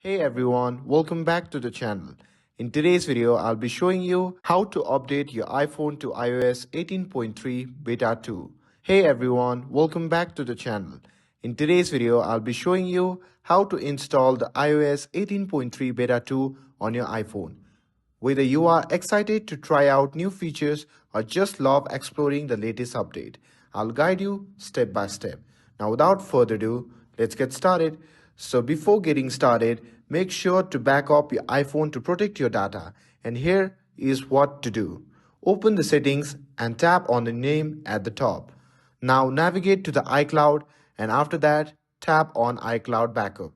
Hey everyone, welcome back to the channel. In today's video, I'll be showing you how to update your iPhone to iOS 18.3 Beta 2. Hey everyone, welcome back to the channel. In today's video, I'll be showing you how to install the iOS 18.3 Beta 2 on your iPhone. Whether you are excited to try out new features or just love exploring the latest update, I'll guide you step by step. Now, without further ado, let's get started. So, before getting started, make sure to back up your iPhone to protect your data. And here is what to do. Open the settings and tap on the name at the top. Now, navigate to the iCloud and after that, tap on iCloud Backup.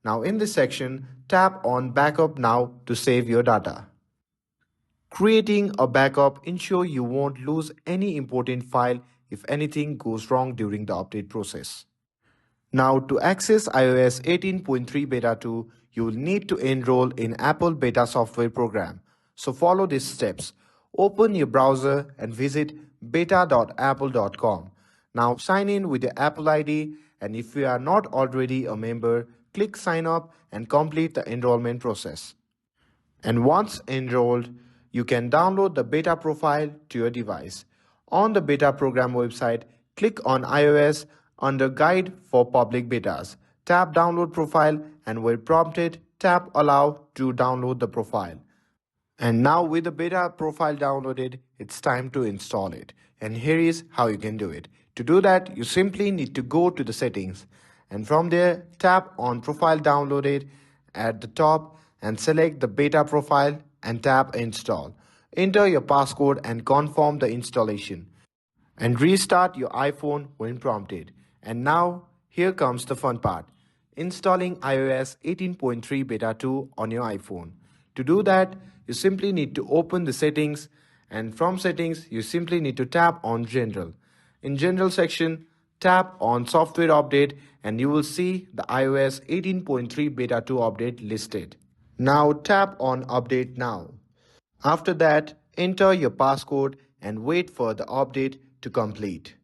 Now in this section, tap on Backup Now to save your data. Creating a backup ensures you won't lose any important file if anything goes wrong during the update process. Now to access iOS 18.3 Beta 2, you will need to enroll in Apple Beta Software Program. So follow these steps. Open your browser and visit beta.apple.com. Now sign in with your Apple ID, and if you are not already a member, click sign up and complete the enrollment process. And once enrolled, you can download the beta profile to your device. On the beta program website, click on iOS under Guide for Public Betas. Tap Download Profile and where prompted, tap Allow to download the profile. And now with the beta profile downloaded, it's time to install it. And here is how you can do it. To do that, you simply need to go to the settings and from there tap on Profile Downloaded at the top and select the beta profile and tap Install. Enter your passcode and confirm the installation. And restart your iPhone when prompted. And now, here comes the fun part. Installing iOS 18.3 Beta 2 on your iPhone. To do that, you simply need to open the settings and from settings, you simply need to tap on General. In General section, tap on Software Update and you will see the iOS 18.3 Beta 2 update listed. Now tap on Update Now. After that, enter your passcode and wait for the update to complete.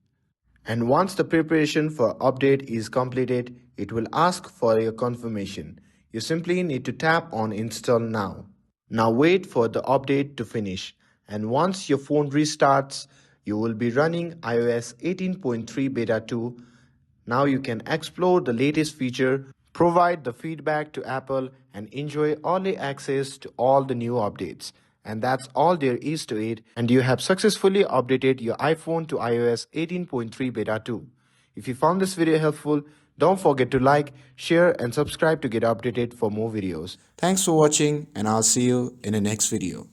And once the preparation for update is completed, it will ask for your confirmation. You simply need to tap on Install Now. Now wait for the update to finish. And once your phone restarts, you will be running iOS 18.3 Beta 2. Now you can explore the latest feature, provide the feedback to Apple, and enjoy early access to all the new updates. And that's all there is to it, and you have successfully updated your iPhone to iOS 18.3 Beta 2. If you found this video helpful, don't forget to like, share and subscribe to get updated for more videos. Thanks for watching and I'll see you in the next video.